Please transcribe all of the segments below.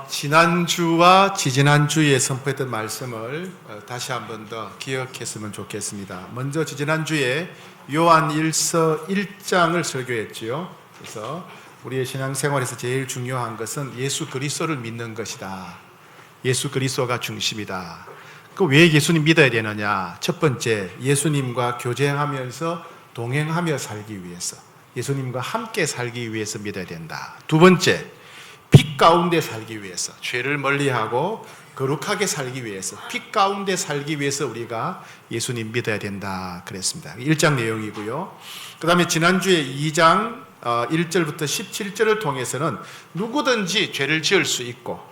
지난주와 지지난주에 선포했던 말씀을 다시 한 번 더 기억했으면 좋겠습니다. 먼저 지지난주에 요한일서 1장을 설교했지요. 그래서 우리의 신앙생활에서 제일 중요한 것은 예수 그리스도를 믿는 것이다. 예수 그리스도가 중심이다. 왜 예수님 믿어야 되느냐? 첫 번째, 예수님과 교제하면서 동행하며 살기 위해서, 예수님과 함께 살기 위해서 믿어야 된다. 두 번째, 빛 가운데 살기 위해서, 죄를 멀리하고 거룩하게 살기 위해서, 빛 가운데 살기 위해서 우리가 예수님 믿어야 된다 그랬습니다. 1장 내용이고요. 그 다음에 지난주에 2장 1절부터 17절을 통해서는 누구든지 죄를 지을 수 있고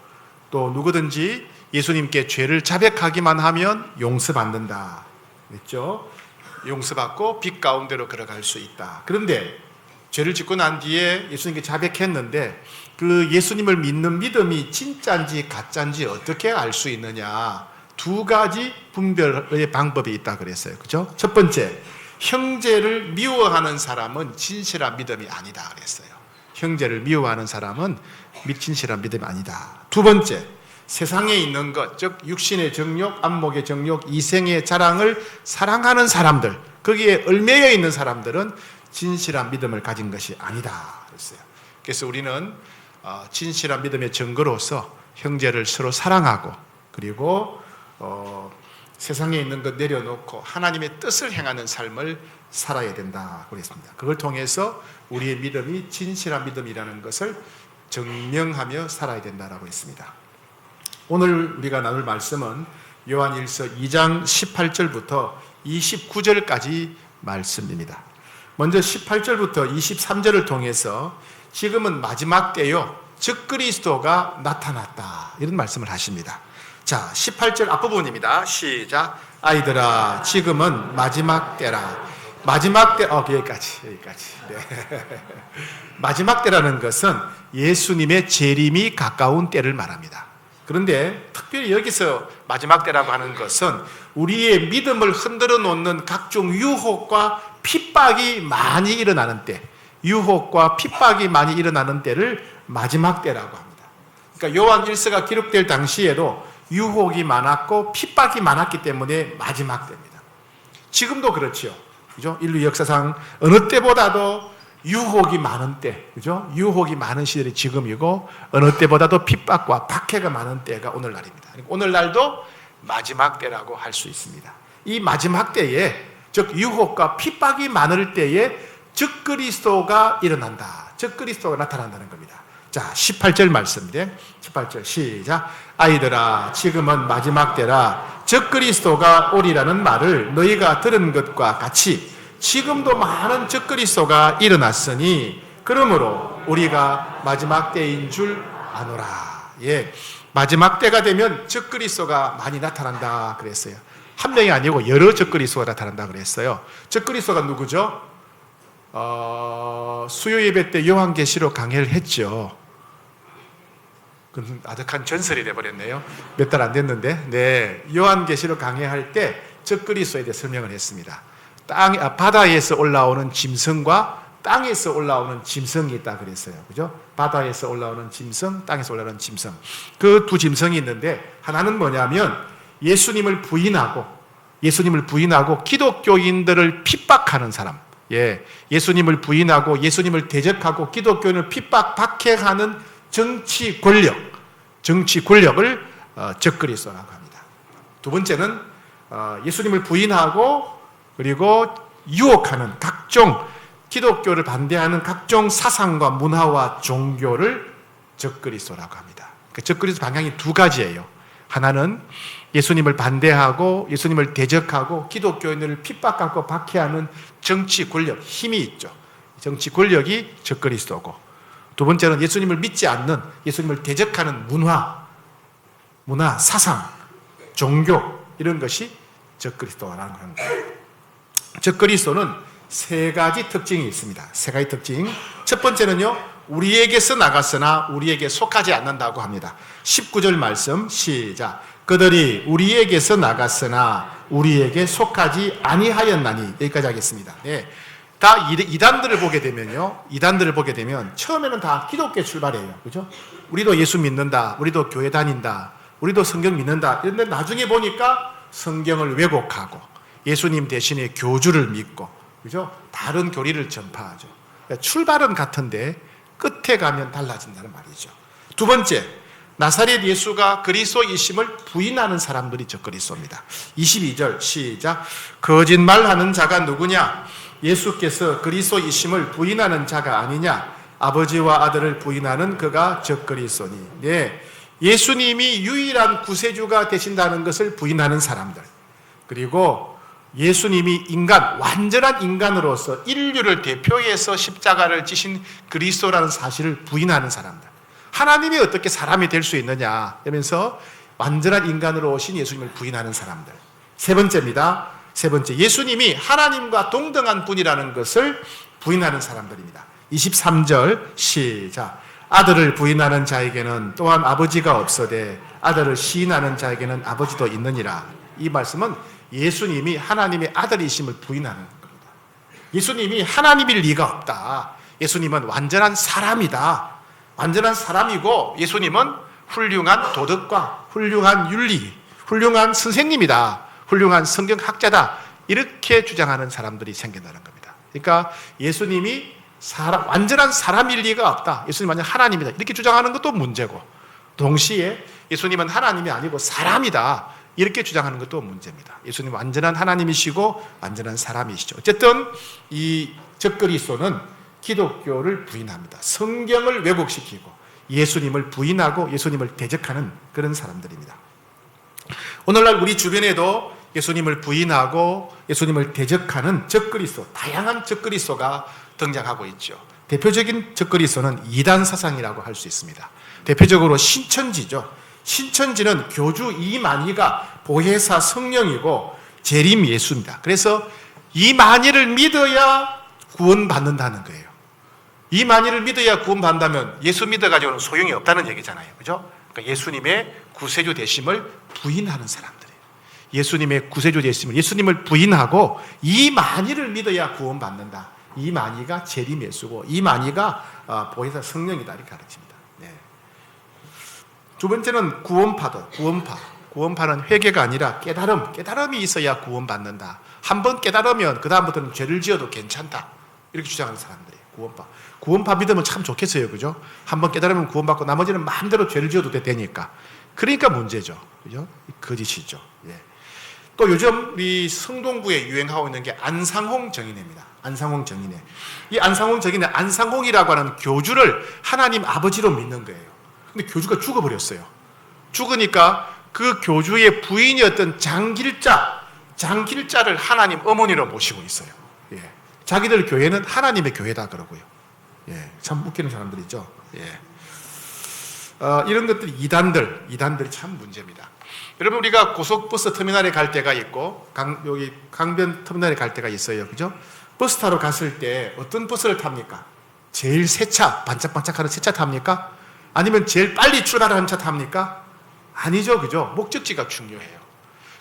또 누구든지 예수님께 죄를 자백하기만 하면 용서받는다 그랬죠. 용서받고 빛 가운데로 걸어갈 수 있다. 그런데 죄를 짓고 난 뒤에 예수님께 자백했는데 그 예수님을 믿는 믿음이 진짜인지 가짜인지 어떻게 알 수 있느냐? 두 가지 분별의 방법이 있다 그랬어요. 그죠? 첫 번째, 형제를 미워하는 사람은 진실한 믿음이 아니다 그랬어요. 형제를 미워하는 사람은 진실한 믿음이 아니다. 두 번째, 세상에 있는 것, 즉 육신의 정욕, 안목의 정욕, 이생의 자랑을 사랑하는 사람들, 거기에 얽매여 있는 사람들은 진실한 믿음을 가진 것이 아니다 그랬어요. 그래서 우리는 진실한 믿음의 증거로서 형제를 서로 사랑하고 그리고 세상에 있는 것 내려놓고 하나님의 뜻을 행하는 삶을 살아야 된다 그랬습니다. 그걸 통해서 우리의 믿음이 진실한 믿음이라는 것을 증명하며 살아야 된다라고 했습니다. 오늘 우리가 나눌 말씀은 요한일서 2장 18절부터 29절까지 말씀입니다. 먼저 18절부터 23절을 통해서 지금은 마지막 때요, 즉 그리스도가 나타났다, 이런 말씀을 하십니다. 자, 18절 앞부분입니다. 시작. 아이들아, 지금은 마지막 때라. 마지막 때, 여기까지. 네. 마지막 때라는 것은 예수님의 재림이 가까운 때를 말합니다. 그런데 특별히 여기서 마지막 때라고 하는 것은 우리의 믿음을 흔들어 놓는 각종 유혹과 핍박이 많이 일어나는 때, 유혹과 핍박이 많이 일어나는 때를 마지막 때라고 합니다. 그러니까 요한 1서가 기록될 당시에도 유혹이 많았고 핍박이 많았기 때문에 마지막 때입니다. 지금도 그렇죠. 그죠? 인류 역사상 어느 때보다도 유혹이 많은 때, 그죠? 유혹이 많은 시절이 지금이고 어느 때보다도 핍박과 박해가 많은 때가 오늘날입니다. 오늘날도 마지막 때라고 할 수 있습니다. 이 마지막 때에, 즉 유혹과 핍박이 많을 때에 즉 그리스도가 일어난다. 즉 그리스도가 나타난다는 겁니다. 자, 18절 말씀인데 18절 시작. 아이들아, 지금은 마지막 때라. 즉 그리스도가 오리라는 말을 너희가 들은 것과 같이 지금도 많은 즉 그리스도가 일어났으니 그러므로 우리가 마지막 때인 줄 아노라. 예, 마지막 때가 되면 즉 그리스도가 많이 나타난다 그랬어요. 한 명이 아니고 여러 즉 그리스도가 나타난다 그랬어요. 즉 그리스도가 누구죠? 수요 예배 때 요한계시록 강해를 했죠. 그건 아득한 전설이 돼버렸네요. 몇 달 안 됐는데, 네, 요한계시록 강해할 때 즉 그리스도에 대해 설명을 했습니다. 바다에서 올라오는 짐승과 땅에서 올라오는 짐승이 있다 그랬어요. 그죠? 바다에서 올라오는 짐승, 땅에서 올라오는 짐승. 그 두 짐승이 있는데 하나는 뭐냐면 예수님을 부인하고 기독교인들을 핍박하는 사람. 예, 예수님을 부인하고 예수님을 대적하고 기독교인을 핍박, 박해하는 정치 권력을 적그리스도라고 합니다. 두 번째는 예수님을 부인하고 그리고 유혹하는 각종 기독교를 반대하는 각종 사상과 문화와 종교를 적그리스도라고 합니다. 그 적그리스도 방향이 두 가지예요. 하나는 예수님을 반대하고 예수님을 대적하고 기독교인을 핍박하고 박해하는 정치 권력, 힘이 있죠. 정치 권력이 적그리스도고, 두 번째는 예수님을 믿지 않는, 예수님을 대적하는 문화, 사상, 종교, 이런 것이 적그리스도라는 겁니다. 적그리스도는 세 가지 특징이 있습니다. 세 가지 특징. 첫 번째는요, 우리에게서 나갔으나 우리에게 속하지 않는다고 합니다. 19절 말씀 시작. 그들이 우리에게서 나갔으나 우리에게 속하지 아니하였나니. 여기까지 하겠습니다. 네. 다 이단들을 보게 되면요, 이단들을 보게 되면 처음에는 다 기독교 출발이에요. 그죠? 우리도 예수 믿는다, 우리도 교회 다닌다, 우리도 성경 믿는다. 그런데 나중에 보니까 성경을 왜곡하고 예수님 대신에 교주를 믿고, 그죠? 다른 교리를 전파하죠. 그러니까 출발은 같은데 끝에 가면 달라진다는 말이죠. 두 번째, 나사렛 예수가 그리스도이심을 부인하는 사람들이 저 그리스도입니다. 22절 시작. 거짓말하는 자가 누구냐? 예수께서 그리스도이심을 부인하는 자가 아니냐? 아버지와 아들을 부인하는 그가 저 그리스도니. 네, 예수님이 유일한 구세주가 되신다는 것을 부인하는 사람들, 그리고 예수님이 인간, 완전한 인간으로서 인류를 대표해서 십자가를 지신 그리스도라는 사실을 부인하는 사람들, 하나님이 어떻게 사람이 될 수 있느냐 하면서 완전한 인간으로 오신 예수님을 부인하는 사람들. 세 번째입니다. 세 번째, 예수님이 하나님과 동등한 분이라는 것을 부인하는 사람들입니다. 23절 시작. 아들을 부인하는 자에게는 또한 아버지가 없어되 아들을 시인하는 자에게는 아버지도 있느니라. 이 말씀은 예수님이 하나님의 아들이심을 부인하는 겁니다. 예수님이 하나님일 리가 없다. 예수님은 완전한 사람이다. 완전한 사람이고 예수님은 훌륭한 도덕과 훌륭한 윤리, 훌륭한 선생님이다, 훌륭한 성경학자다, 이렇게 주장하는 사람들이 생긴다는 겁니다. 그러니까 예수님이 완전한 사람일 리가 없다, 예수님 완전 하나님이다, 이렇게 주장하는 것도 문제고, 동시에 예수님은 하나님이 아니고 사람이다, 이렇게 주장하는 것도 문제입니다. 예수님 완전한 하나님이시고 완전한 사람이시죠. 어쨌든 이 적그리스도는 기독교를 부인합니다. 성경을 왜곡시키고 예수님을 부인하고 예수님을 대적하는 그런 사람들입니다. 오늘날 우리 주변에도 예수님을 부인하고 예수님을 대적하는 적그리스도, 다양한 적그리스도가 등장하고 있죠. 대표적인 적그리스도는 이단 사상이라고 할 수 있습니다. 대표적으로 신천지죠. 신천지는 교주 이만희가 보혜사 성령이고 재림 예수입니다. 그래서 이만희를 믿어야 구원받는다는 거예요. 이만희를 믿어야 구원받는다면 예수 믿어가지고는 소용이 없다는 얘기잖아요. 그죠? 그러니까 예수님의 구세주 되심을 부인하는 사람들이에요. 예수님의 구세주 되심을, 예수님을 부인하고 이만희를 믿어야 구원받는다. 이만희가 재림 예수고 이만희가 보혜사 성령이다, 이렇게 가르칩니다. 네. 두 번째는 구원파도, 구원파는 회개가 아니라 깨달음이 있어야 구원받는다. 한번 깨달으면 그 다음부터는 죄를 지어도 괜찮다, 이렇게 주장하는 사람들이에요. 구원파 믿으면 참 좋겠어요. 그죠? 한번 깨달으면 구원받고 나머지는 마음대로 죄를 지어도 되니까. 그러니까 문제죠. 그죠? 거짓이죠. 예. 또 요즘 우리 성동구에 유행하고 있는 게 안상홍 정인회입니다. 안상홍 정인회. 이 안상홍 정인회, 안상홍이라고 하는 교주를 하나님 아버지로 믿는 거예요. 근데 교주가 죽어버렸어요. 죽으니까 그 교주의 부인이었던 장길자를 하나님 어머니로 모시고 있어요. 예. 자기들 교회는 하나님의 교회다 그러고요. 예. 참 웃기는 사람들이죠. 예. 이런 것들이 이단들이 참 문제입니다. 여러분, 우리가 고속버스 터미널에 갈 때가 있고 여기 강변 터미널에 갈 때가 있어요. 그죠? 버스 타러 갔을 때 어떤 버스를 탑니까? 제일 새 차, 반짝반짝하는 새 차 탑니까? 아니면 제일 빨리 출발하는 차 탑니까? 아니죠. 그죠? 목적지가 중요해요.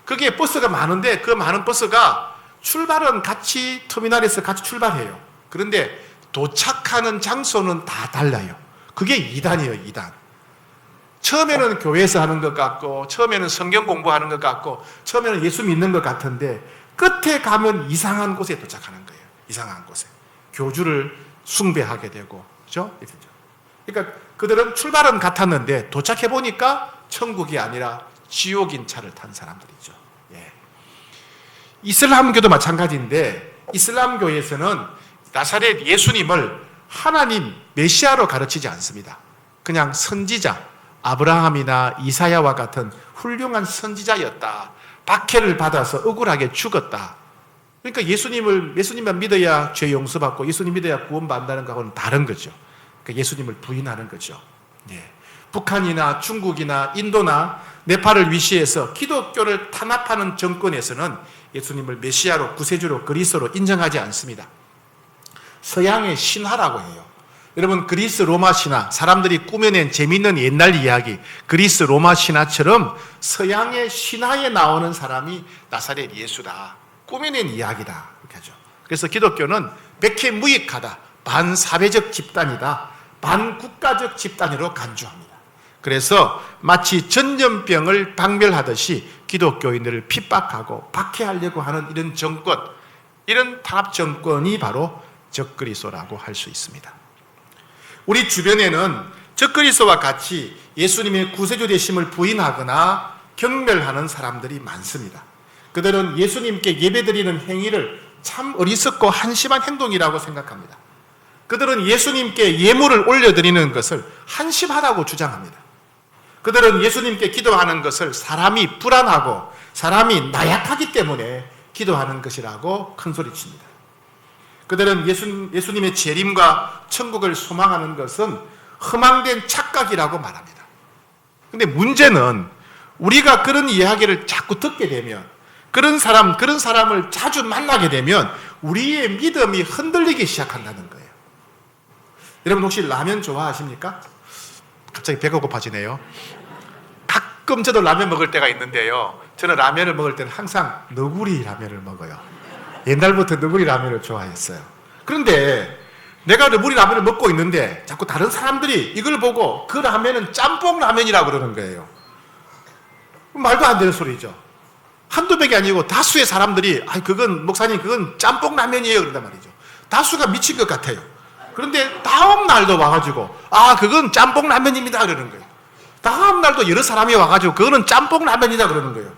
그게 버스가 많은데 그 많은 버스가 출발은 같이 터미널에서 같이 출발해요. 그런데 도착하는 장소는 다 달라요. 그게 이단이에요. 이단. 처음에는 교회에서 하는 것 같고, 처음에는 성경 공부하는 것 같고, 처음에는 예수 믿는 것 같은데 끝에 가면 이상한 곳에 도착하는 거예요. 이상한 곳에 교주를 숭배하게 되고, 그렇죠? 그러니까 그들은 출발은 같았는데 도착해 보니까 천국이 아니라 지옥인 차를 탄 사람들이죠. 예. 이슬람교도 마찬가지인데, 이슬람교에서는 나사렛 예수님을 하나님 메시아로 가르치지 않습니다. 그냥 선지자, 아브라함이나 이사야와 같은 훌륭한 선지자였다. 박해를 받아서 억울하게 죽었다. 그러니까 예수님만 믿어야 죄 용서받고 예수님 믿어야 구원받는다는 것하고는 다른 거죠. 그러니까 예수님을 부인하는 거죠. 예. 북한이나 중국이나 인도나 네팔을 위시해서 기독교를 탄압하는 정권에서는 예수님을 메시아로, 구세주로, 그리스도로 인정하지 않습니다. 서양의 신화라고 해요. 여러분, 그리스 로마 신화, 사람들이 꾸며낸 재미있는 옛날 이야기, 그리스 로마 신화처럼 서양의 신화에 나오는 사람이 나사렛 예수다, 꾸며낸 이야기다, 이렇게 하죠. 그래서 기독교는 백해무익하다, 반사회적 집단이다, 반국가적 집단으로 간주합니다. 그래서 마치 전염병을 박멸하듯이 기독교인들을 핍박하고 박해하려고 하는 이런 정권, 이런 탄압 정권이 바로 적그리스도라고 할 수 있습니다. 우리 주변에는 적그리스도와 같이 예수님의 구세주 되심을 부인하거나 경멸하는 사람들이 많습니다. 그들은 예수님께 예배드리는 행위를 참 어리석고 한심한 행동이라고 생각합니다. 그들은 예수님께 예물을 올려드리는 것을 한심하다고 주장합니다. 그들은 예수님께 기도하는 것을 사람이 불안하고 사람이 나약하기 때문에 기도하는 것이라고 큰소리칩니다. 그들은 예수님의 재림과 천국을 소망하는 것은 허망된 착각이라고 말합니다. 그런데 문제는 우리가 그런 이야기를 자꾸 듣게 되면, 그런 사람을 자주 만나게 되면 우리의 믿음이 흔들리기 시작한다는 거예요. 여러분 혹시 라면 좋아하십니까? 갑자기 배가 고파지네요. 가끔 저도 라면 먹을 때가 있는데요, 저는 라면을 먹을 때는 항상 너구리 라면을 먹어요. 옛날부터 너구리 라면을 좋아했어요. 그런데 내가 너구리 라면을 먹고 있는데 자꾸 다른 사람들이 이걸 보고 그 라면은 짬뽕 라면이라고 그러는 거예요. 말도 안 되는 소리죠. 한두 백이 아니고 다수의 사람들이 그건 목사님 그건 짬뽕 라면이에요 그런단 말이죠. 다수가 미친 것 같아요. 그런데 다음 날도 와가지고 그건 짬뽕 라면입니다 그러는 거예요. 다음 날도 여러 사람이 와가지고 그거는 짬뽕 라면이다 그러는 거예요.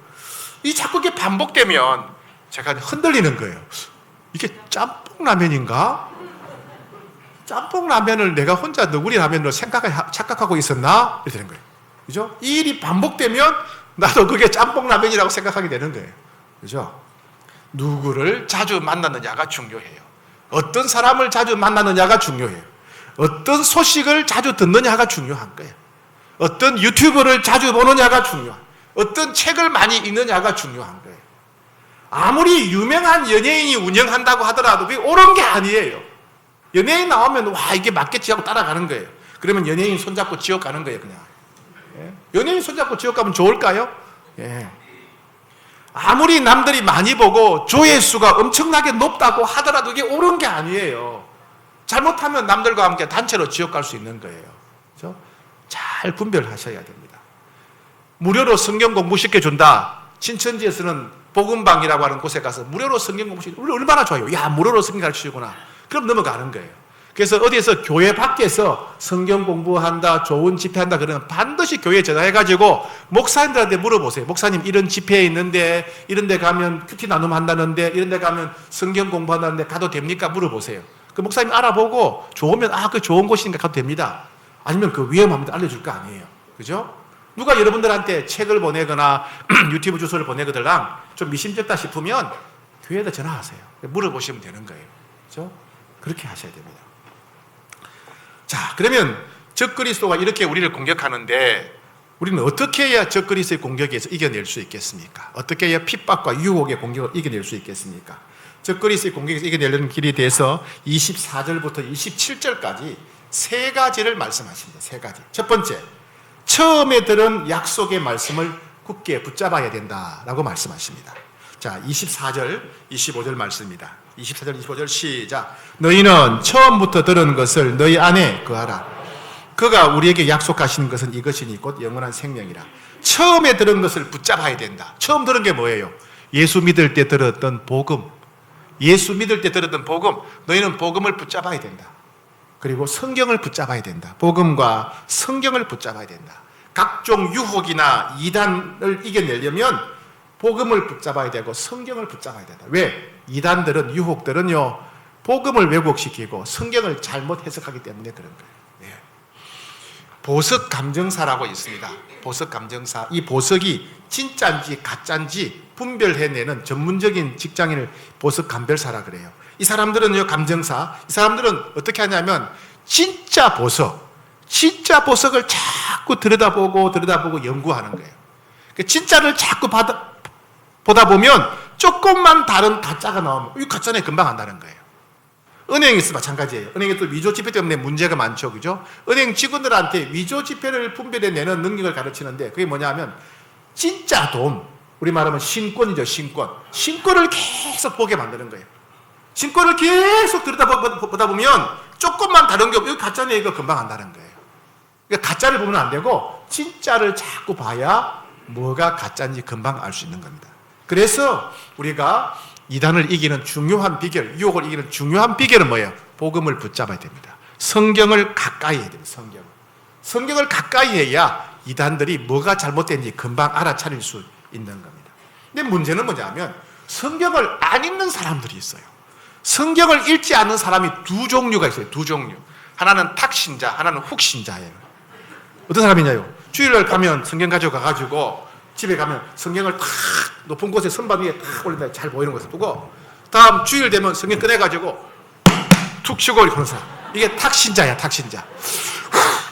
이 자꾸 이게 반복되면 제가 흔들리는 거예요. 이게 짬뽕 라면인가? 짬뽕 라면을 내가 혼자 너구리 라면으로 착각하고 있었나? 이렇게 되는 거예요. 그죠? 이 일이 반복되면 나도 그게 짬뽕 라면이라고 생각하게 되는 거예요. 그죠? 누구를 자주 만나느냐가 중요해요. 어떤 사람을 자주 만나느냐가 중요해요. 어떤 소식을 자주 듣느냐가 중요한 거예요. 어떤 유튜브를 자주 보느냐가 중요한, 어떤 책을 많이 읽느냐가 중요한 거예요. 아무리 유명한 연예인이 운영한다고 하더라도 그게 옳은 게 아니에요. 연예인 나오면 이게 맞겠지 하고 따라가는 거예요. 그러면 연예인 손잡고 지옥 가는 거예요 그냥. 연예인 손잡고 지옥 가면 좋을까요? 아무리 남들이 많이 보고 조회수가 엄청나게 높다고 하더라도 이게 옳은 게 아니에요. 잘못하면 남들과 함께 단체로 지옥 갈 수 있는 거예요. 그렇죠? 잘 분별하셔야 됩니다. 무료로 성경 공부 시켜준다. 신천지에서는 복음방이라고 하는 곳에 가서 무료로 성경 공부 시켜준다. 우리 얼마나 좋아요. 야, 무료로 성경 가르치구나. 그럼 넘어가는 거예요. 그래서 어디에서 교회 밖에서 성경 공부한다, 좋은 집회한다 그러면 반드시 교회에 전화해가지고 목사님들한테 물어보세요. 목사님 이런 집회에 있는데, 이런 데 가면 큐티 나눔 한다는데, 이런 데 가면 성경 공부한다는데 가도 됩니까? 물어보세요. 그 목사님 알아보고 좋으면 그 좋은 곳이니까 가도 됩니다. 아니면 그 위험합니다. 알려줄 거 아니에요. 그죠? 누가 여러분들한테 책을 보내거나 유튜브 주소를 보내거들랑 좀 미심쩍다 싶으면 교회에다 전화하세요. 물어보시면 되는 거예요. 그죠? 그렇게 하셔야 됩니다. 자, 그러면 적그리스도가 이렇게 우리를 공격하는데 우리는 어떻게 해야 적그리스도의 공격에서 이겨낼 수 있겠습니까? 어떻게 해야 핍박과 유혹의 공격을 이겨낼 수 있겠습니까? 적그리스도의 공격에서 이겨내려는 길에 대해서 24절부터 27절까지 세 가지를 말씀하십니다. 세 가지. 첫 번째, 처음에 들은 약속의 말씀을 굳게 붙잡아야 된다라고 말씀하십니다. 자, 24절, 25절 말씀입니다. 24절, 25절 시작. 너희는 처음부터 들은 것을 너희 안에 거하라. 그가 우리에게 약속하시는 것은 이것이니 곧 영원한 생명이라. 처음에 들은 것을 붙잡아야 된다. 처음 들은 게 뭐예요? 예수 믿을 때 들었던 복음. 예수 믿을 때 들었던 복음. 너희는 복음을 붙잡아야 된다. 그리고 성경을 붙잡아야 된다. 복음과 성경을 붙잡아야 된다. 각종 유혹이나 이단을 이겨내려면 복음을 붙잡아야 되고 성경을 붙잡아야 된다. 왜? 이단들은, 유혹들은요, 복음을 왜곡시키고 성경을 잘못 해석하기 때문에 그런 거예요. 보석 감정사라고 있습니다. 보석 감정사. 이 보석이 진짜인지 가짜인지 분별해내는 전문적인 직장인을 보석 감별사라 그래요. 이 사람들은요, 감정사. 이 사람들은 어떻게 하냐면 진짜 보석을 자꾸 들여다보고 연구하는 거예요. 진짜를 자꾸 보다 보면 조금만 다른 가짜가 나오면 이 가짜네 금방 안다는 거예요. 은행에서 마찬가지예요. 은행에 또 위조 지폐 때문에 문제가 많죠. 그죠? 은행 직원들한테 위조 지폐를 분별해내는 능력을 가르치는데 그게 뭐냐면 진짜 돈, 우리 말하면 신권이죠. 신권을 계속 보게 만드는 거예요. 증거를 계속 들여다보다 보면 조금만 다른 게 없고 이거 가짜네 이거 금방 안다는 거예요. 그러니까 가짜를 보면 안 되고 진짜를 자꾸 봐야 뭐가 가짜인지 금방 알 수 있는 겁니다. 그래서 우리가 이단을 이기는 중요한 비결, 유혹을 이기는 중요한 비결은 뭐예요? 복음을 붙잡아야 됩니다. 성경을 가까이 해야 됩니다. 성경을 가까이 해야 이단들이 뭐가 잘못된지 금방 알아차릴 수 있는 겁니다. 근데 문제는 뭐냐면 성경을 안 읽는 사람들이 있어요. 성경을 읽지 않는 사람이 두 종류가 있어요. 두 종류. 하나는 탁신자, 하나는 훅신자예요. 어떤 사람이냐요? 주일날 가면 성경 가져가가지고 집에 가면 성경을 탁 높은 곳에 선반 위에 탁 올린다. 잘 보이는 곳에 두고 다음 주일 되면 성경 꺼내가지고 툭 쉬고 이렇게 하는 사람. 이게 탁신자야, 탁신자.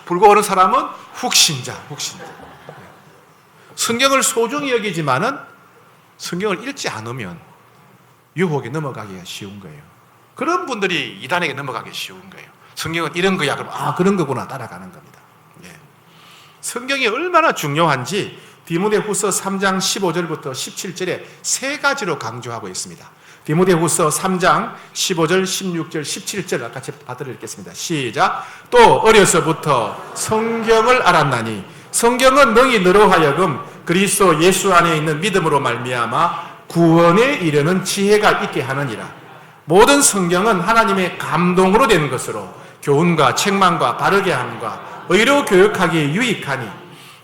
불고 오는 사람은 훅신자. 성경을 소중히 여기지만은 성경을 읽지 않으면 유혹에 넘어가기가 쉬운 거예요. 그런 분들이 이단에게 넘어가기 쉬운 거예요. 성경은 이런 거야. 그럼 그런 거구나 따라가는 겁니다. 예. 성경이 얼마나 중요한지 디모데후서 3장 15절부터 17절에 세 가지로 강조하고 있습니다. 디모데후서 3장 15절, 16절, 17절 같이 받들어 읽겠습니다. 시작. 또 어려서부터 성경을 알았나니 성경은 너로 하여금 그리스도 예수 안에 있는 믿음으로 말미암아 구원에 이르는 지혜가 있게 하느니라. 모든 성경은 하나님의 감동으로 된 것으로 교훈과 책망과 바르게 함과 의로 교육하기에 유익하니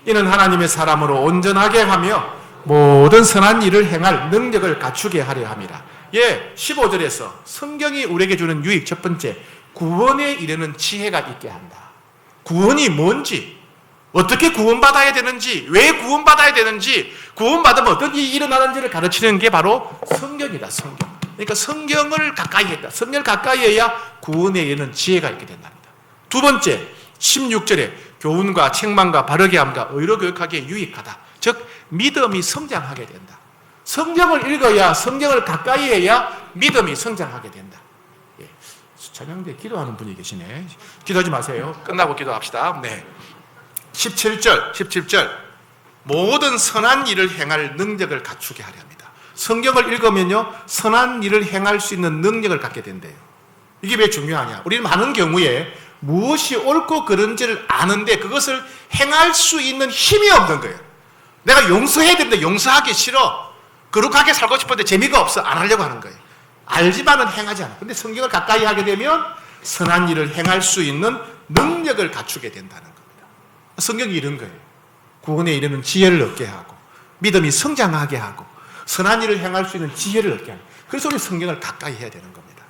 이는 하나님의 사람으로 온전하게 하며 모든 선한 일을 행할 능력을 갖추게 하려 함이라. 15절에서 성경이 우리에게 주는 유익 첫 번째, 구원에 이르는 지혜가 있게 한다. 구원이 뭔지, 어떻게 구원받아야 되는지, 왜 구원받아야 되는지, 구원받으면 어떤 일이 일어나는지를 가르치는 게 바로 성경이다. 성경. 그러니까 성경을 가까이 했다. 성경을 가까이 해야 구원에 이르는 지혜가 있게 된답니다. 두 번째, 16절에 교훈과 책망과 바르게 함과 의로 교육하기에 유익하다. 즉 믿음이 성장하게 된다. 성경을 읽어야, 성경을 가까이 해야 믿음이 성장하게 된다. 예. 찬양대 기도하는 분이 계시네. 기도하지 마세요. 끝나고 기도합시다. 네. 17절. 모든 선한 일을 행할 능력을 갖추게 하려 합니다. 성경을 읽으면요, 선한 일을 행할 수 있는 능력을 갖게 된대요. 이게 왜 중요하냐? 우리는 많은 경우에 무엇이 옳고 그른지를 아는데 그것을 행할 수 있는 힘이 없는 거예요. 내가 용서해야 되는데 용서하기 싫어. 거룩하게 살고 싶은데 재미가 없어. 안 하려고 하는 거예요. 알지만은 행하지 않아. 근데 성경을 가까이 하게 되면 선한 일을 행할 수 있는 능력을 갖추게 된다는 겁니다. 성경이 이런 거예요. 구원에 이르는 지혜를 얻게 하고 믿음이 성장하게 하고 선한 일을 행할 수 있는 지혜를 얻게 하고, 그래서 우리 성경을 가까이 해야 되는 겁니다.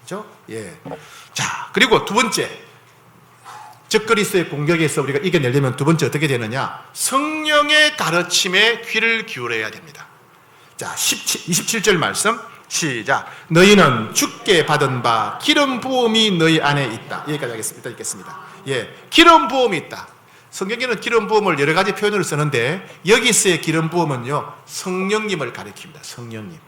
그렇죠? 예. 자, 그리고 두 번째, 적그리스도의 공격에서 우리가 이겨내려면 두 번째 어떻게 되느냐? 성령의 가르침에 귀를 기울여야 됩니다. 자, 27절 말씀 시작. 너희는 주께 받은 바 기름 부음이 너희 안에 있다. 여기까지 하겠습니다. 읽겠습니다. 예, 기름 부음이 있다. 성경에는 기름 부음을 여러 가지 표현으로 쓰는데 여기서의 기름 부음은요, 성령님을 가리킵니다. 성령님.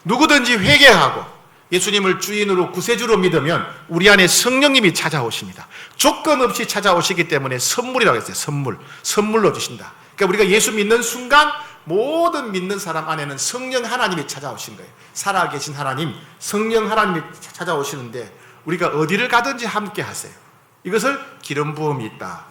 누구든지 회개하고 예수님을 주인으로 구세주로 믿으면 우리 안에 성령님이 찾아오십니다. 조건 없이 찾아오시기 때문에 선물이라고 했어요. 선물로 주신다. 그러니까 우리가 예수 믿는 순간 모든 믿는 사람 안에는 성령 하나님이 찾아오신 거예요. 살아계신 하나님, 성령 하나님이 찾아오시는데 우리가 어디를 가든지 함께 하세요. 이것을 기름 부음이 있다.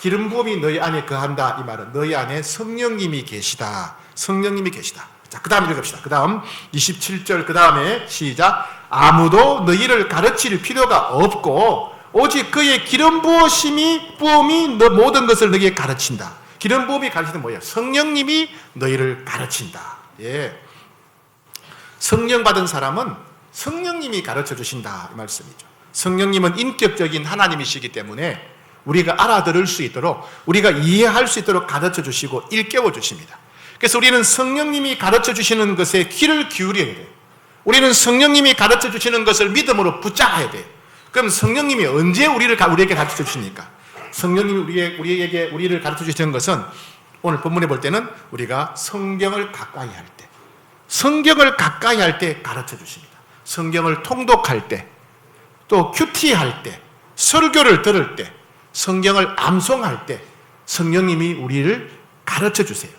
기름 부음이 너희 안에 거한다. 이 말은 너희 안에 성령님이 계시다. 성령님이 계시다. 자, 그 다음 읽읍시다. 그 다음 27절 그 다음에 시작. 아무도 너희를 가르칠 필요가 없고 오직 그의 기름 부음이 모든 것을 너희에게 가르친다. 기름 부음이 가르치는 뭐예요? 성령님이 너희를 가르친다. 예. 성령 받은 사람은 성령님이 가르쳐 주신다. 이 말씀이죠. 성령님은 인격적인 하나님이시기 때문에 우리가 알아들을 수 있도록, 우리가 이해할 수 있도록 가르쳐 주시고 일깨워 주십니다. 그래서 우리는 성령님이 가르쳐 주시는 것에 귀를 기울여야 돼요. 우리는 성령님이 가르쳐 주시는 것을 믿음으로 붙잡아야 돼요. 그럼 성령님이 언제 우리에게 가르쳐 주십니까? 성령님이 우리를 가르쳐 주시는 것은 오늘 본문에 볼 때는 우리가 성경을 가까이 할 때, 성경을 가까이 할 때 가르쳐 주십니다. 성경을 통독할 때, 또 큐티할 때, 설교를 들을 때, 성경을 암송할 때 성령님이 우리를 가르쳐 주세요.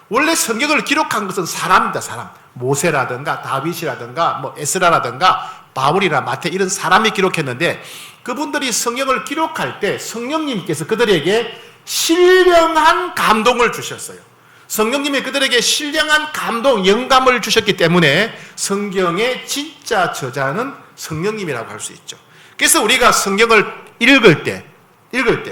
원래 성경을 기록한 것은 사람입니다. 사람. 모세라든가 다윗이라든가 뭐 에스라라든가 바울이나 마태 이런 사람이 기록했는데, 그분들이 성경을 기록할 때 성령님께서 그들에게 신령한 감동을 주셨어요. 성령님이 그들에게 신령한 감동, 영감을 주셨기 때문에 성경의 진짜 저자는 성령님이라고 할 수 있죠. 그래서 우리가 성경을 읽을 때,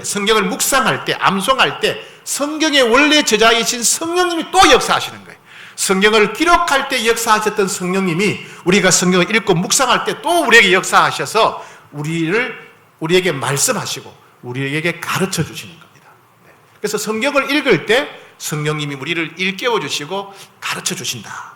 성경을 묵상할 때, 암송할 때 성경의 원래 저자이신 성령님이 또 역사하시는 거예요. 성경을 기록할 때 역사하셨던 성령님이 우리가 성경을 읽고 묵상할 때 또 우리에게 역사하셔서 우리에게 말씀하시고 우리에게 가르쳐 주시는 겁니다. 그래서 성경을 읽을 때 성령님이 우리를 일깨워 주시고 가르쳐 주신다.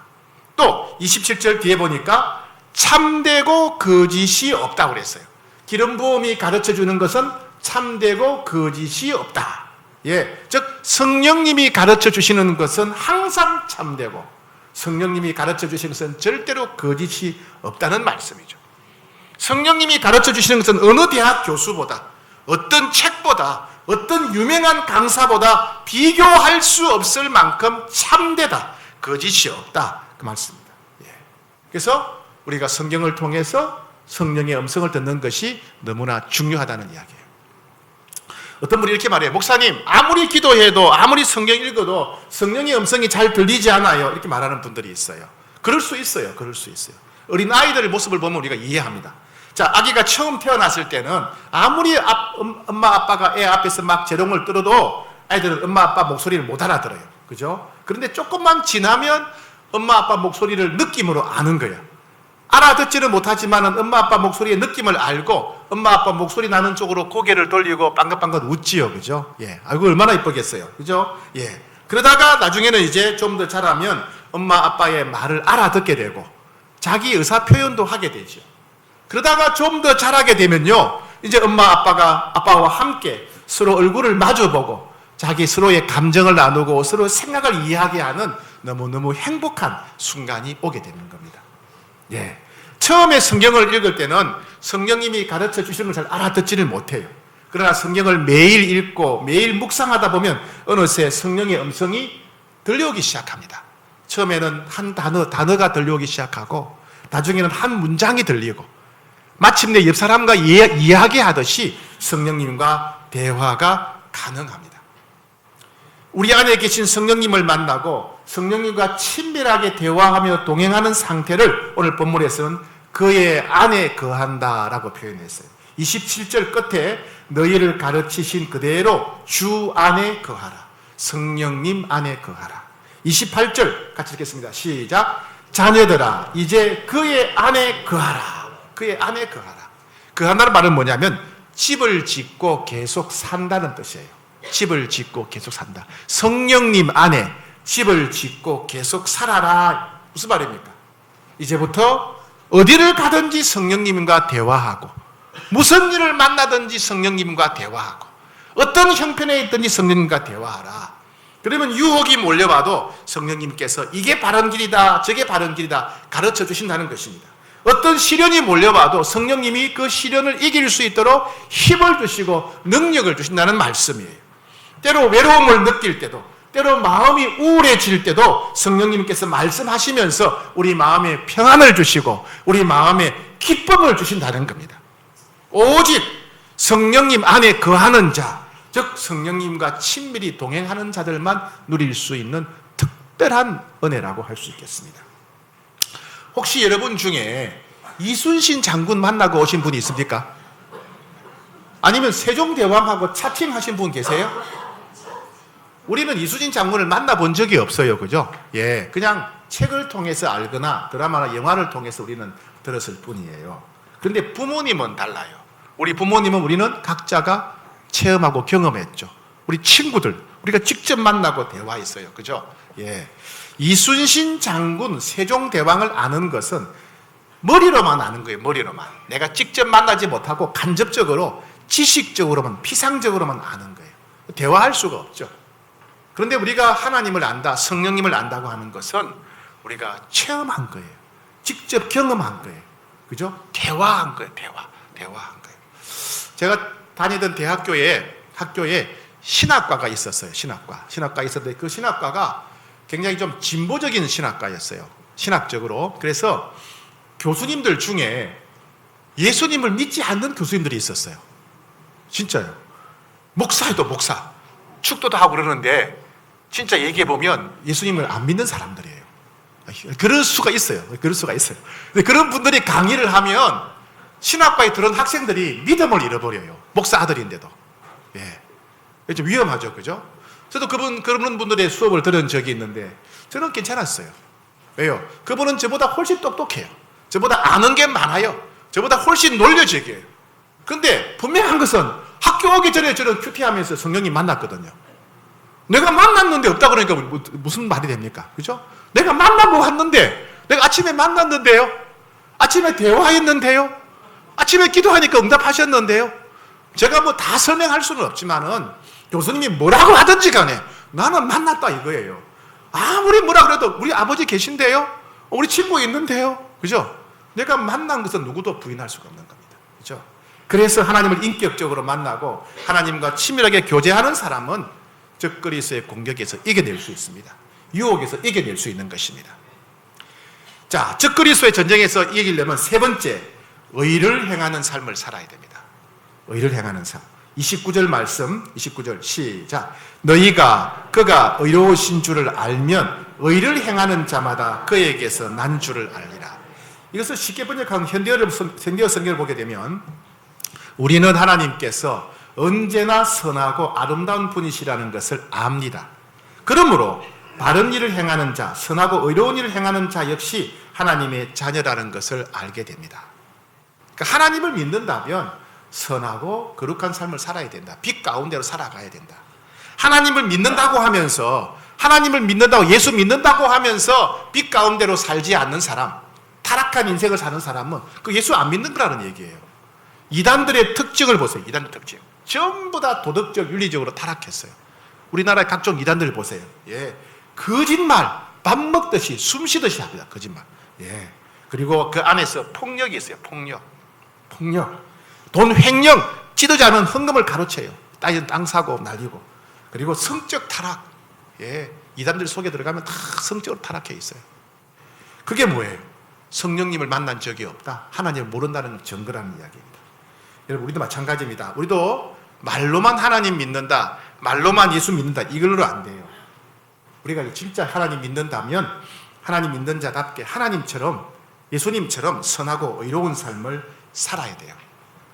또 27절 뒤에 보니까 참되고 거짓이 없다고 그랬어요. 기름 부음이 가르쳐 주는 것은 참되고 거짓이 없다. 예, 즉 성령님이 가르쳐 주시는 것은 항상 참되고 성령님이 가르쳐 주시는 것은 절대로 거짓이 없다는 말씀이죠. 성령님이 가르쳐 주시는 것은 어느 대학 교수보다, 어떤 책보다, 어떤 유명한 강사보다 비교할 수 없을 만큼 참되다, 거짓이 없다, 그 말씀입니다. 예. 그래서 우리가 성경을 통해서 성령의 음성을 듣는 것이 너무나 중요하다는 이야기예요. 어떤 분이 이렇게 말해요. 목사님, 아무리 기도해도 아무리 성경 읽어도 성령의 음성이 잘 들리지 않아요. 이렇게 말하는 분들이 있어요. 그럴 수 있어요. 어린 아이들의 모습을 보면 우리가 이해합니다. 자, 아기가 처음 태어났을 때는 아무리 엄마 아빠가 애 앞에서 막 재롱을 떨어도 아이들은 엄마 아빠 목소리를 못 알아들어요. 그죠? 그런데 조금만 지나면 엄마 아빠 목소리를 느낌으로 아는 거예요. 알아듣지는 못하지만 엄마 아빠 목소리의 느낌을 알고 엄마 아빠 목소리 나는 쪽으로 고개를 돌리고 빵긋빵긋 웃지요. 그죠? 예. 아이고, 얼마나 이쁘겠어요. 그죠? 예. 그러다가 나중에는 이제 좀 더 자라면 엄마 아빠의 말을 알아듣게 되고 자기 의사 표현도 하게 되죠. 그러다가 좀 더 자라게 되면요, 이제 엄마 아빠와 함께 서로 얼굴을 마주보고 자기 서로의 감정을 나누고 서로 생각을 이야기하는 너무너무 행복한 순간이 오게 되는 겁니다. 예. 처음에 성경을 읽을 때는 성령님이 가르쳐 주시는 걸 잘 알아듣지를 못해요. 그러나 성경을 매일 읽고 매일 묵상하다 보면 어느새 성령의 음성이 들려오기 시작합니다. 처음에는 한 단어가 들려오기 시작하고 나중에는 한 문장이 들리고 마침내 옆 사람과 이야기하듯이 성령님과 대화가 가능합니다. 우리 안에 계신 성령님을 만나고 성령님과 친밀하게 대화하며 동행하는 상태를 오늘 본문에서는 그의 안에 거한다라고 표현했어요. 27절 끝에 너희를 가르치신 그대로 주 안에 거하라. 성령님 안에 거하라. 28절 같이 읽겠습니다. 시작. 자녀들아 이제 그의 안에 거하라. 그의 안에 거하라. 거한다는 말은 뭐냐면 집을 짓고 계속 산다는 뜻이에요. 집을 짓고 계속 산다. 성령님 안에 집을 짓고 계속 살아라. 무슨 말입니까? 이제부터 어디를 가든지 성령님과 대화하고 무슨 일을 만나든지 성령님과 대화하고 어떤 형편에 있든지 성령님과 대화하라. 그러면 유혹이 몰려와도 성령님께서 이게 바른 길이다, 저게 바른 길이다 가르쳐 주신다는 것입니다. 어떤 시련이 몰려와도 성령님이 그 시련을 이길 수 있도록 힘을 주시고 능력을 주신다는 말씀이에요. 때로 외로움을 느낄 때도, 때로 마음이 우울해질 때도 성령님께서 말씀하시면서 우리 마음에 평안을 주시고 우리 마음에 기쁨을 주신다는 겁니다. 오직 성령님 안에 거하는 자, 즉 성령님과 친밀히 동행하는 자들만 누릴 수 있는 특별한 은혜라고 할 수 있겠습니다. 혹시 여러분 중에 이순신 장군 만나고 오신 분이 있습니까? 아니면 세종대왕하고 차팅하신 분 계세요? 우리는 이순신 장군을 만나본 적이 없어요. 그죠? 예, 그냥 책을 통해서 알거나 드라마나 영화를 통해서 우리는 들었을 뿐이에요. 그런데 부모님은 달라요. 우리 부모님은 우리는 각자가 체험하고 경험했죠. 우리 친구들, 우리가 직접 만나고 대화했어요. 그죠? 예. 이순신 장군, 세종대왕을 아는 것은 머리로만 아는 거예요. 머리로만. 내가 직접 만나지 못하고 간접적으로, 지식적으로만, 피상적으로만 아는 거예요. 대화할 수가 없죠. 그런데 우리가 하나님을 안다, 성령님을 안다고 하는 것은 우리가 체험한 거예요. 직접 경험한 거예요. 그죠? 대화한 거예요. 대화한 거예요. 제가 다니던 학교에 신학과가 있었어요. 신학과 있었는데 그 신학과가 굉장히 좀 진보적인 신학가였어요. 신학적으로. 그래서 교수님들 중에 예수님을 믿지 않는 교수님들이 있었어요. 진짜요. 목사에도 목사. 축도도 하고 그러는데 진짜 얘기해보면 예수님을 안 믿는 사람들이에요. 그럴 수가 있어요. 그럴 수가 있어요. 근데 그런 분들이 강의를 하면 신학과에 들어온 학생들이 믿음을 잃어버려요. 목사 아들인데도. 예. 좀 위험하죠. 그죠? 저도 그런 분들의 수업을 들은 적이 있는데 저는 괜찮았어요. 왜요? 그분은 저보다 훨씬 똑똑해요. 저보다 아는 게 많아요. 저보다 훨씬 논리적이에요. 근데 분명한 것은 학교 오기 전에 저는 큐티하면서 성령님 만났거든요. 내가 만났는데 없다 그러니까 무슨 말이 됩니까? 그죠? 내가 만나고 왔는데, 내가 아침에 만났는데요? 아침에 대화했는데요? 아침에 기도하니까 응답하셨는데요? 제가 뭐 다 설명할 수는 없지만은 교수님이 뭐라고 하든지 간에 나는 만났다 이거예요. 아무리 뭐라 그래도 우리 아버지 계신데요? 우리 친구 있는데요? 그죠? 내가 만난 것은 누구도 부인할 수가 없는 겁니다. 그죠? 그래서 하나님을 인격적으로 만나고 하나님과 친밀하게 교제하는 사람은 적그리스도의 공격에서 이겨낼 수 있습니다. 유혹에서 이겨낼 수 있는 것입니다. 자, 적그리스도의 전쟁에서 이기려면 세 번째, 의를 행하는 삶을 살아야 됩니다. 의를 행하는 삶. 29절 말씀, 29절 시작. 너희가 그가 의로우신 줄을 알면 의를 행하는 자마다 그에게서 난 줄을 알리라. 이것을 쉽게 번역한 현대어 성경을 보게 되면 우리는 하나님께서 언제나 선하고 아름다운 분이시라는 것을 압니다. 그러므로 바른 일을 행하는 자, 선하고 의로운 일을 행하는 자 역시 하나님의 자녀라는 것을 알게 됩니다. 그러니까 하나님을 믿는다면 선하고 거룩한 삶을 살아야 된다. 빛 가운데로 살아가야 된다. 하나님을 믿는다고 하면서, 하나님을 믿는다고, 예수 믿는다고 하면서 빛 가운데로 살지 않는 사람, 타락한 인생을 사는 사람은 그 예수 안 믿는 거라는 얘기예요. 이단들의 특징을 보세요. 이단의 특징. 전부 다 도덕적, 윤리적으로 타락했어요. 우리나라의 각종 이단들을 보세요. 예. 거짓말, 밥 먹듯이, 숨 쉬듯이 합니다. 거짓말. 예. 그리고 그 안에서 폭력이 있어요. 폭력. 돈 횡령, 찌르지 않은 헌금을 가로채요. 땅 사고 날리고. 그리고 성적 타락. 예. 이단들 속에 들어가면 다 성적으로 타락해 있어요. 그게 뭐예요? 성령님을 만난 적이 없다. 하나님을 모른다는 증거라는 이야기입니다. 여러분, 우리도 마찬가지입니다. 우리도 말로만 하나님 믿는다, 말로만 예수 믿는다, 이걸로 안 돼요. 우리가 진짜 하나님 믿는다면 하나님 믿는 자답게 하나님처럼, 예수님처럼 선하고 의로운 삶을 살아야 돼요.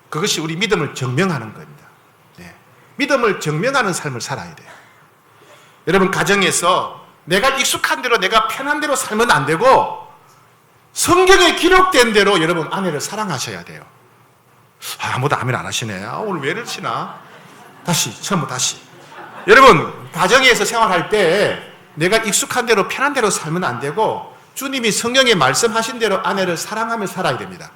그것이 우리 믿음을 증명하는 겁니다. 네. 믿음을 증명하는 삶을 살아야 돼요. 여러분, 가정에서 내가 익숙한 대로, 내가 편한 대로 살면 안 되고 성경에 기록된 대로 여러분 아내를 사랑하셔야 돼요. 아무도 아멘 안 하시네. 오늘 왜 이러시나? 처음부터 다시. 여러분, 가정에서 생활할 때 내가 익숙한 대로 편한 대로 살면 안 되고 주님이 성경에 말씀하신 대로 아내를 사랑하며 살아야 됩니다.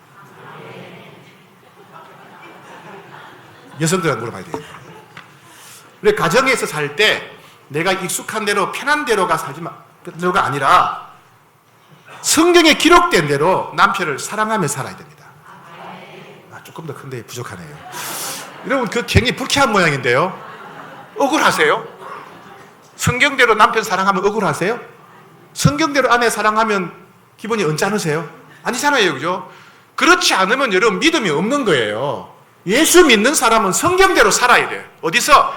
여성들한테 물어봐야 돼요. 우리 가정에서 살 때 내가 익숙한 대로 편한 대로가 대로가 아니라 성경에 기록된 대로 남편을 사랑하며 살아야 됩니다. 조금 더 큰데 부족하네요. 여러분, 그 굉장히 불쾌한 모양인데요. 억울하세요? 성경대로 남편 사랑하면 억울하세요? 성경대로 아내 사랑하면 기분이 언짢으세요? 아니잖아요. 그죠? 그렇지 않으면 여러분 믿음이 없는 거예요. 예수 믿는 사람은 성경대로 살아야 돼요. 어디서?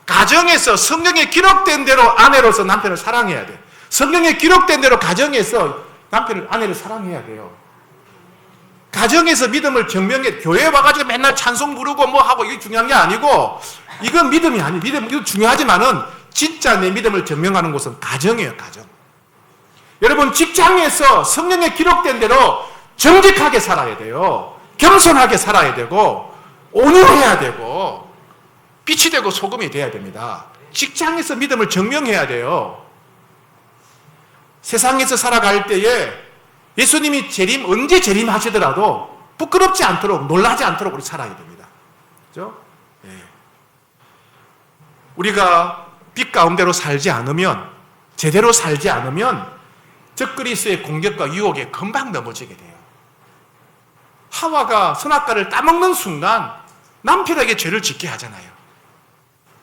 가정에서 성경에 기록된 대로 아내로서 남편을 사랑해야 돼요. 성경에 기록된 대로 가정에서 아내를 사랑해야 돼요. 가정에서 믿음을 증명해, 교회에 와가지고 맨날 찬송 부르고 뭐 하고 이게 중요한 게 아니고, 이건 믿음이 아니에요. 믿음 중요하지만은 진짜 내 믿음을 증명하는 곳은 가정이에요, 가정. 여러분, 직장에서 성경에 기록된 대로 정직하게 살아야 돼요. 겸손하게 살아야 되고, 온유해야 되고, 빛이 되고 소금이 돼야 됩니다. 직장에서 믿음을 증명해야 돼요. 세상에서 살아갈 때에 예수님이 언제 재림하시더라도 부끄럽지 않도록, 놀라지 않도록 우리 살아야 됩니다. 그죠? 예. 우리가 빛 가운데로 살지 않으면, 제대로 살지 않으면 적그리스도의 공격과 유혹에 금방 넘어지게 돼요. 하와가 선악과를 따먹는 순간 남편에게 죄를 짓게 하잖아요.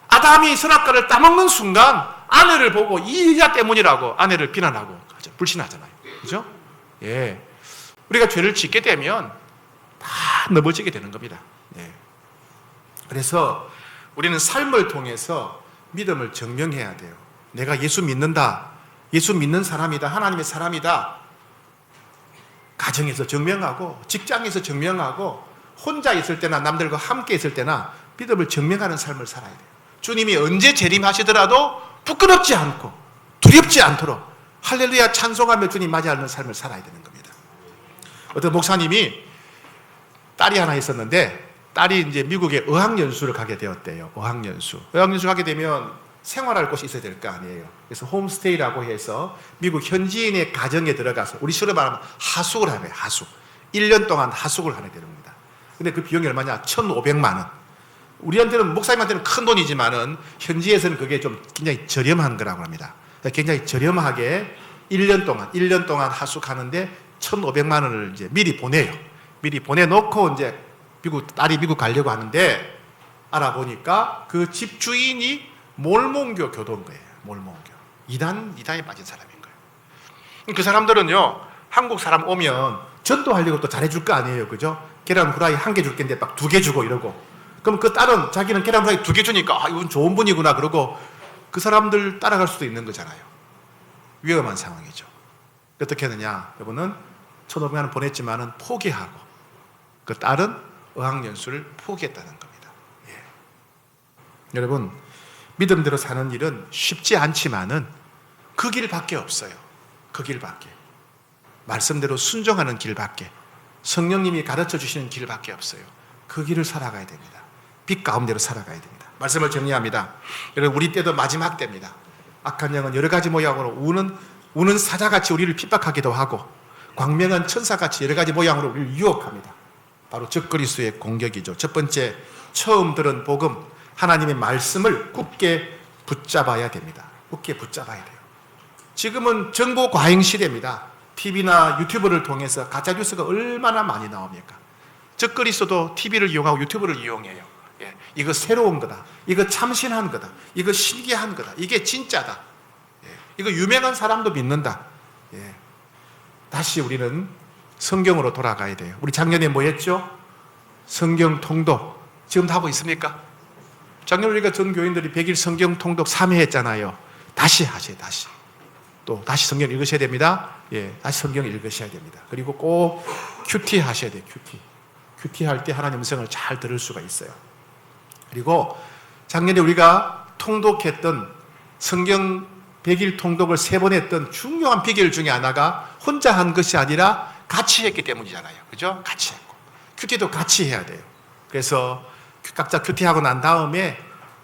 아담이 선악과를 따먹는 순간 아내를 보고 이 여자 때문이라고 아내를 비난하고 불신하잖아요. 그죠? 예. 우리가 죄를 짓게 되면 다 넘어지게 되는 겁니다. 예. 그래서 우리는 삶을 통해서 믿음을 증명해야 돼요. 내가 예수 믿는다. 예수 믿는 사람이다. 하나님의 사람이다. 가정에서 증명하고, 직장에서 증명하고, 혼자 있을 때나 남들과 함께 있을 때나 믿음을 증명하는 삶을 살아야 돼요. 주님이 언제 재림하시더라도 부끄럽지 않고 두렵지 않도록 할렐루야 찬송하며 주님 맞이하는 삶을 살아야 되는 겁니다. 어떤 목사님이 딸이 하나 있었는데 딸이 이제 미국에 어학연수를 가게 되었대요. 어학연수 가게 되면 생활할 곳이 있어야 될 거 아니에요. 그래서 홈스테이라고 해서 미국 현지인의 가정에 들어가서 우리 식으로 말하면 하숙을 하는 거예요. 하숙. 1년 동안 하숙을 하게 되는 겁니다. 근데 그 비용이 얼마냐? 1,500만 원. 우리한테는, 목사님한테는 큰 돈이지만은 현지에서는 그게 좀 굉장히 저렴한 거라고 합니다. 굉장히 저렴하게 1년 동안 하숙하는데 1,500만 원을 이제 미리 보내요. 미리 보내놓고 이제 딸이 미국 가려고 하는데 알아보니까 그 집 주인이 몰몬교 교도인 거예요. 몰몬교. 이단에 빠진 사람인 거예요. 그 사람들은요, 한국 사람 오면 전도하려고 또 잘해줄 거 아니에요. 그죠? 계란 후라이 1개 줄 건데 막 2개 주고 이러고. 그럼 그 딸은 자기는 계란 후라이 2개 주니까 이건 좋은 분이구나 그러고 그 사람들 따라갈 수도 있는 거잖아요. 위험한 상황이죠. 어떻게 하느냐? 여러분은 1,500만 원 보냈지만은 포기하고 그 딸은 어학연수를 포기했다는 겁니다. 예. 여러분, 믿음대로 사는 일은 쉽지 않지만은 그 길밖에 없어요. 그 길밖에. 말씀대로 순종하는 길밖에. 성령님이 가르쳐 주시는 길밖에 없어요. 그 길을 살아가야 됩니다. 빛 가운데로 살아가야 됩니다. 말씀을 정리합니다. 여러분, 우리 때도 마지막 때입니다. 악한 영은 여러 가지 모양으로 우는 사자같이 우리를 핍박하기도 하고 광명한 천사같이 여러 가지 모양으로 우리를 유혹합니다. 바로 적그리스도의 공격이죠. 첫 번째, 처음 들은 복음, 하나님의 말씀을 굳게 붙잡아야 됩니다. 굳게 붙잡아야 돼요. 지금은 정보 과잉 시대입니다. TV나 유튜브를 통해서 가짜 뉴스가 얼마나 많이 나옵니까? 적그리스도도 TV를 이용하고 유튜브를 이용해요. 예. 이거 새로운 거다. 이거 참신한 거다. 이거 신기한 거다. 이게 진짜다. 예. 이거 유명한 사람도 믿는다. 예. 다시 우리는 성경으로 돌아가야 돼요. 우리 작년에 뭐 했죠? 성경 통독. 지금 다 하고 있습니까? 작년 우리가 전 교인들이 100일 성경 통독 3회 했잖아요. 다시 하세요. 다시. 또 다시 성경 읽으셔야 됩니다. 예, 다시 성경 읽으셔야 됩니다. 그리고 꼭 큐티 하셔야 돼요. 큐티 할 때 하나님 음성을 잘 들을 수가 있어요. 그리고 작년에 우리가 통독했던 성경 100일 통독을 3번 했던 중요한 비결 중에 하나가 혼자 한 것이 아니라 같이 했기 때문이잖아요. 그죠? 같이 했고. 큐티도 같이 해야 돼요. 그래서 각자 큐티하고 난 다음에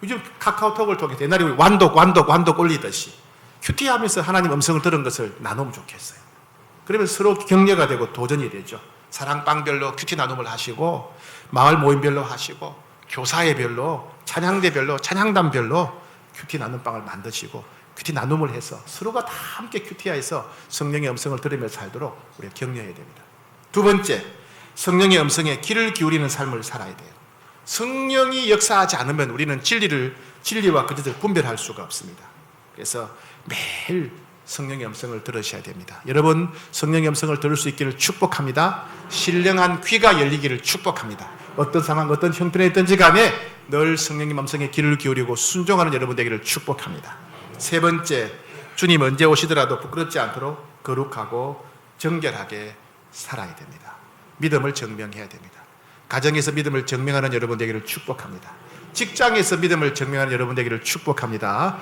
요즘 카카오톡을 통해서 옛날에 우리 완독 올리듯이 큐티하면서 하나님 음성을 들은 것을 나누면 좋겠어요. 그러면 서로 격려가 되고 도전이 되죠. 사랑방별로 큐티 나눔을 하시고 마을 모임별로 하시고 교사회별로 찬양대별로 찬양단별로 큐티 나눔방을 만드시고 큐티 나눔을 해서 서로가 다 함께 큐티하여서 성령의 음성을 들으며 살도록 우리가 격려해야 됩니다. 두 번째, 성령의 음성에 귀를 기울이는 삶을 살아야 돼요. 성령이 역사하지 않으면 우리는 진리와 거짓을 분별할 수가 없습니다. 그래서 매일 성령의 음성을 들으셔야 됩니다. 여러분, 성령의 음성을 들을 수 있기를 축복합니다. 신령한 귀가 열리기를 축복합니다. 어떤 상황, 어떤 형편에 있든지 간에 늘 성령의 음성에 귀를 기울이고 순종하는 여러분 되기를 축복합니다. 세 번째, 주님 언제 오시더라도 부끄럽지 않도록 거룩하고 정결하게 살아야 됩니다. 믿음을 증명해야 됩니다. 가정에서 믿음을 증명하는 여러분 되기를 축복합니다. 직장에서 믿음을 증명하는 여러분 되기를 축복합니다.